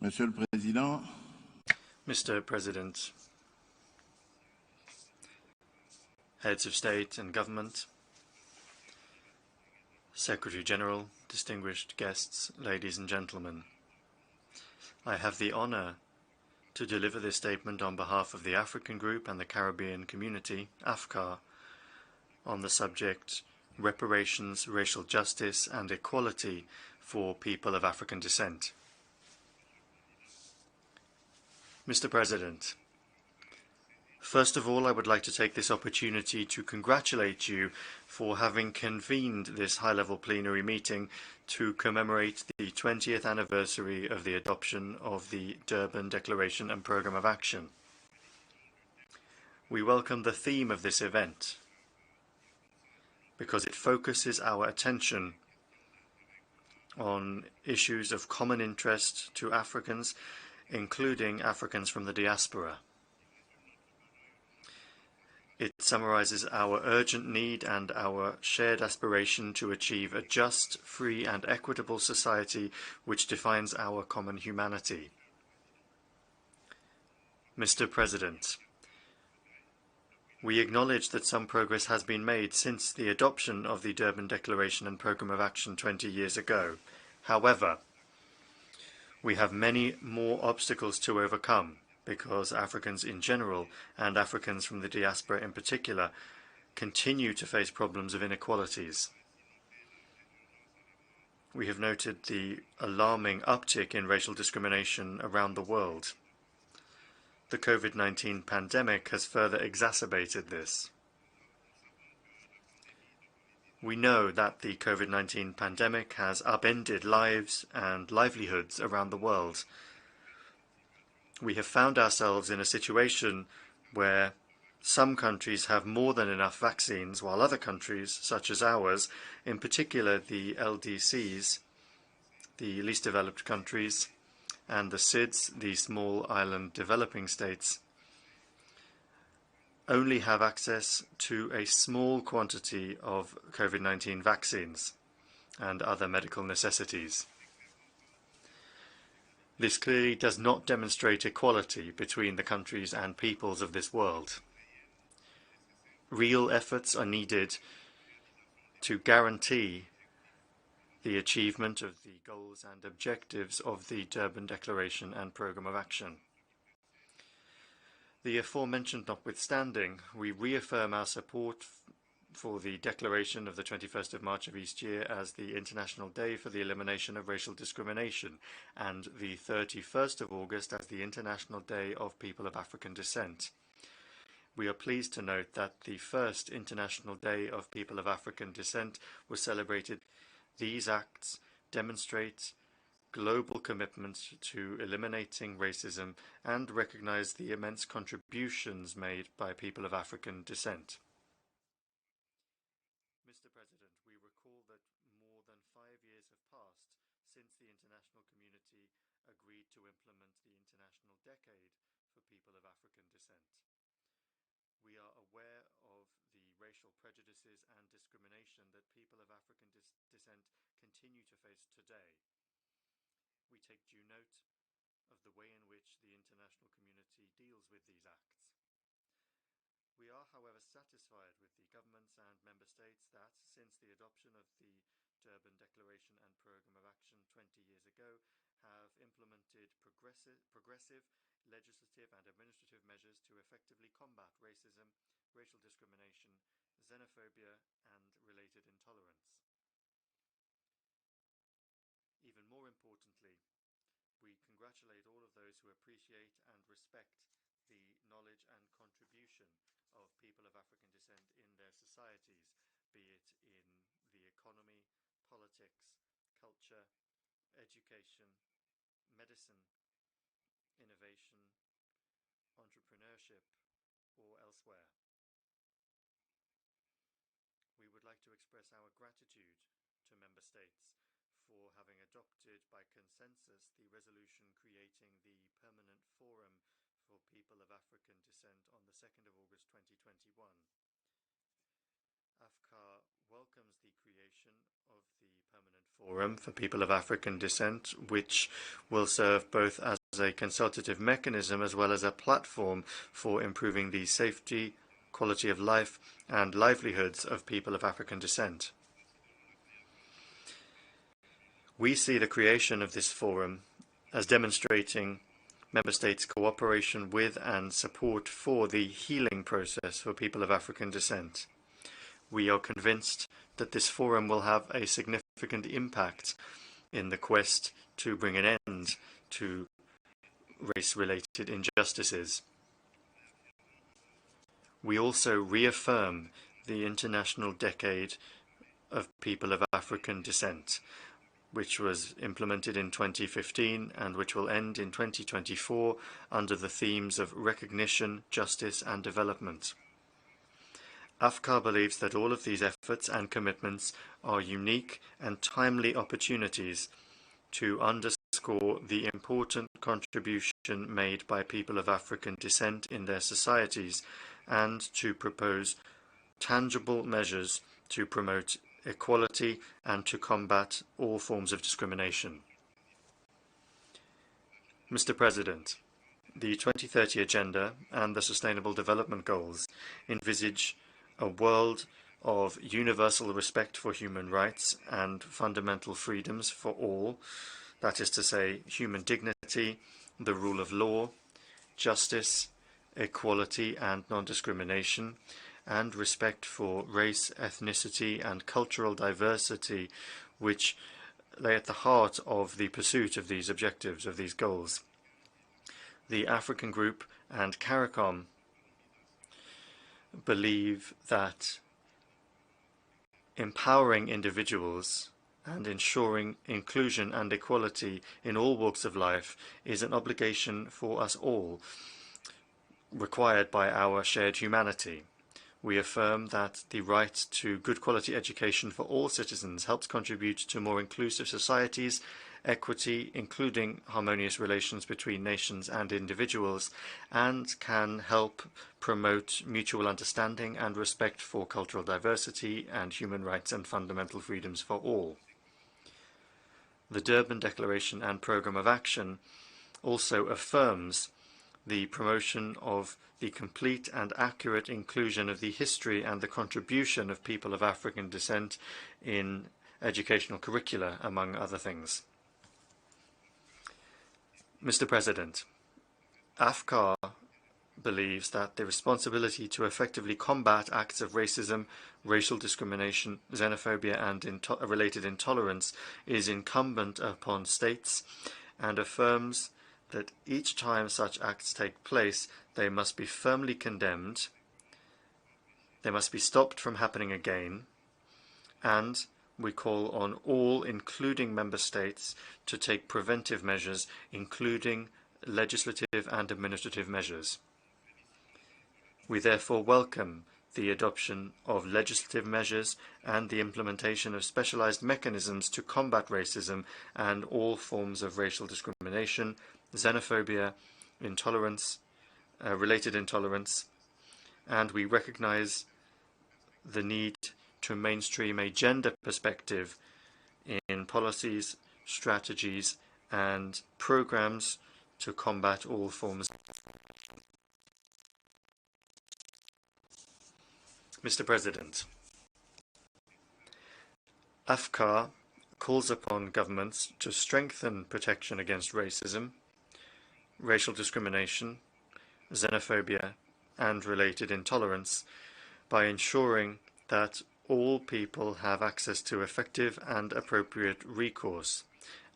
Monsieur le Président, Mr. President, heads of state and government, Secretary General, distinguished guests, ladies and gentlemen, I have the honor to deliver this statement on behalf of the African Group and the Caribbean Community, AFCAR, on the subject reparations, racial justice and equality for people of African descent. Mr. President, first of all, I would like to take this opportunity to congratulate you for having convened this high-level plenary meeting to commemorate the 20th anniversary of the adoption of the Durban Declaration and Programme of Action. We welcome the theme of this event because it focuses our attention on issues of common interest to Africans, including Africans from the diaspora. It summarizes our urgent need and our shared aspiration to achieve a just, free and equitable society which defines our common humanity. Mr. President, we acknowledge that some progress has been made since the adoption of the Durban Declaration and Programme of Action 20 years ago. However, we have many more obstacles to overcome because Africans in general and Africans from the diaspora in particular continue to face problems of inequalities. We have noted the alarming uptick in racial discrimination around the world. The COVID-19 pandemic has further exacerbated this. We know that the COVID-19 pandemic has upended lives and livelihoods around the world. We have found ourselves in a situation where some countries have more than enough vaccines, while other countries, such as ours, in particular the LDCs, the least developed countries, and the SIDS, the small island developing states, only have access to a small quantity of COVID-19 vaccines and other medical necessities. This clearly does not demonstrate equality between the countries and peoples of this world. Real efforts are needed to guarantee the achievement of the goals and objectives of the Durban Declaration and Programme of Action. The aforementioned notwithstanding, we reaffirm our support for the declaration of the 21st of March of each year as the International Day for the Elimination of Racial Discrimination and the 31st of August as the International Day of People of African Descent. We are pleased to note that the first International Day of People of African Descent was celebrated. These acts demonstrate global commitment to eliminating racism and recognize the immense contributions made by people of African descent. Mr. President, we recall that more than 5 years have passed since the international community agreed to implement the International Decade for People of African Descent. We are aware of the racial prejudices and discrimination that people of African descent continue to face today. We take due note of the way in which the international community deals with these acts. We are, however, satisfied with the governments and member states that, since the adoption of the Durban Declaration and Programme of Action 20 years ago, have implemented progressive legislative and administrative measures to effectively combat racism, racial discrimination, xenophobia, and related intolerance. Even more importantly, we congratulate all of those who appreciate and respect the knowledge and contribution of people of African descent in their societies, be it in the economy, politics, culture, education, medicine, innovation, entrepreneurship, or elsewhere. We would like to express our gratitude to member states for having adopted by consensus the resolution creating the Permanent Forum for People of African Descent on the 2nd of August 2021. AFCAR welcomes the creation Forum for People of African Descent, which will serve both as a consultative mechanism as well as a platform for improving the safety, quality of life and livelihoods of people of African descent. We see the creation of this forum as demonstrating Member States' cooperation with and support for the healing process for people of African descent. We are convinced that this forum will have a significant impact in the quest to bring an end to race-related injustices. We also reaffirm the International Decade of People of African Descent, which was implemented in 2015 and which will end in 2024 under the themes of recognition, justice and development. AFCAR believes that all of these efforts and commitments are unique and timely opportunities to underscore the important contribution made by people of African descent in their societies and to propose tangible measures to promote equality and to combat all forms of discrimination. Mr. President, the 2030 Agenda and the Sustainable Development Goals envisage a world of universal respect for human rights and fundamental freedoms for all, that is to say, human dignity, the rule of law, justice, equality and non-discrimination, and respect for race, ethnicity and cultural diversity, which lay at the heart of the pursuit of these objectives, of these goals. The African Group and CARICOM believe that empowering individuals and ensuring inclusion and equality in all walks of life is an obligation for us all, required by our shared humanity. We affirm that the right to good quality education for all citizens helps contribute to more inclusive societies, equity, including harmonious relations between nations and individuals, and can help promote mutual understanding and respect for cultural diversity and human rights and fundamental freedoms for all. The Durban Declaration and Programme of Action also affirms the promotion of the complete and accurate inclusion of the history and the contribution of people of African descent in educational curricula, among other things. Mr. President, AFCAR believes that the responsibility to effectively combat acts of racism, racial discrimination, xenophobia and related intolerance is incumbent upon states and affirms that each time such acts take place, they must be firmly condemned, they must be stopped from happening again, and we call on all, including member states, to take preventive measures, including legislative and administrative measures. We therefore welcome the adoption of legislative measures and the implementation of specialized mechanisms to combat racism and all forms of racial discrimination, xenophobia, intolerance, related intolerance, and we recognize the need to mainstream a gender perspective in policies, strategies, and programs to combat all forms. Mr. President, AFCAR calls upon governments to strengthen protection against racism, racial discrimination, xenophobia, and related intolerance by ensuring that all people have access to effective and appropriate recourse,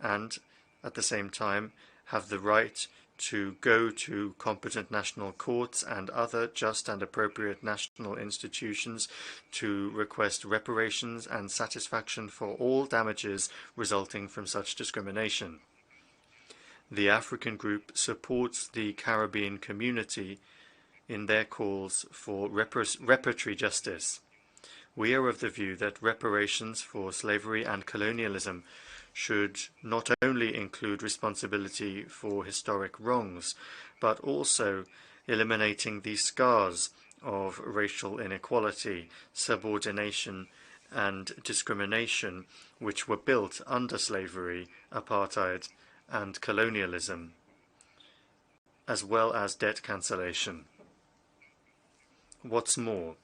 and at the same time have the right to go to competent national courts and other just and appropriate national institutions to request reparations and satisfaction for all damages resulting from such discrimination. The African Group supports the Caribbean community in their calls for reparatory justice. We are of the view that reparations for slavery and colonialism should not only include responsibility for historic wrongs, but also eliminating the scars of racial inequality, subordination, and discrimination which were built under slavery, apartheid, and colonialism, as well as debt cancellation. What's more,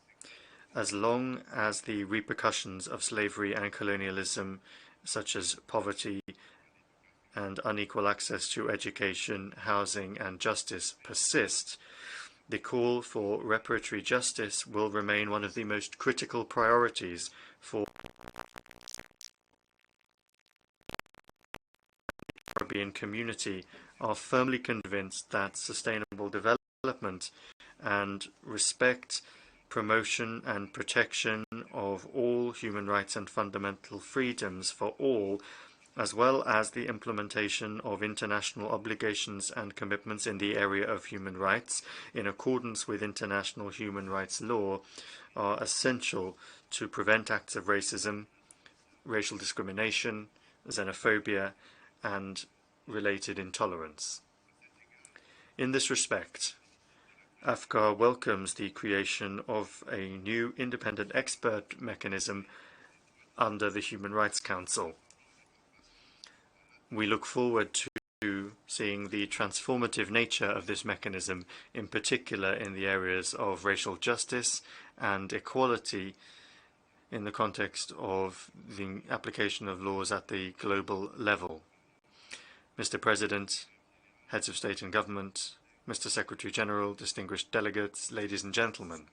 as long as the repercussions of slavery and colonialism, such as poverty and unequal access to education, housing, and justice persist, the call for reparatory justice will remain one of the most critical priorities for the Caribbean community. Are firmly convinced that sustainable development and respect, promotion and protection of all human rights and fundamental freedoms for all, as well as the implementation of international obligations and commitments in the area of human rights in accordance with international human rights law, are essential to prevent acts of racism, racial discrimination, xenophobia, and related intolerance. In this respect, AFCAR welcomes the creation of a new independent expert mechanism under the Human Rights Council. We look forward to seeing the transformative nature of this mechanism, in particular in the areas of racial justice and equality in the context of the application of laws at the global level. Mr. President, Heads of State and Government, Mr. Secretary General, distinguished delegates, ladies and gentlemen.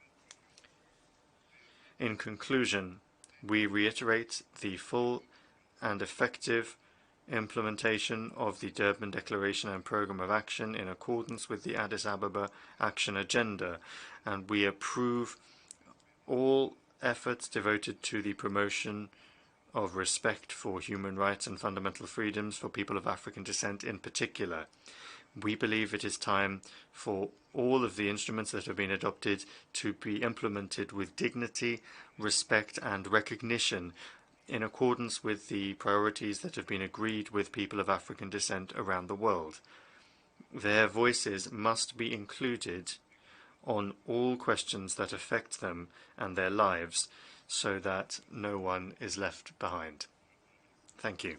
In conclusion, we reiterate the full and effective implementation of the Durban Declaration and Programme of Action in accordance with the Addis Ababa Action Agenda, and we approve all efforts devoted to the promotion of respect for human rights and fundamental freedoms for people of African descent in particular. We believe it is time for all of the instruments that have been adopted to be implemented with dignity, respect, and recognition in accordance with the priorities that have been agreed with people of African descent around the world. Their voices must be included on all questions that affect them and their lives, so that no one is left behind. Thank you.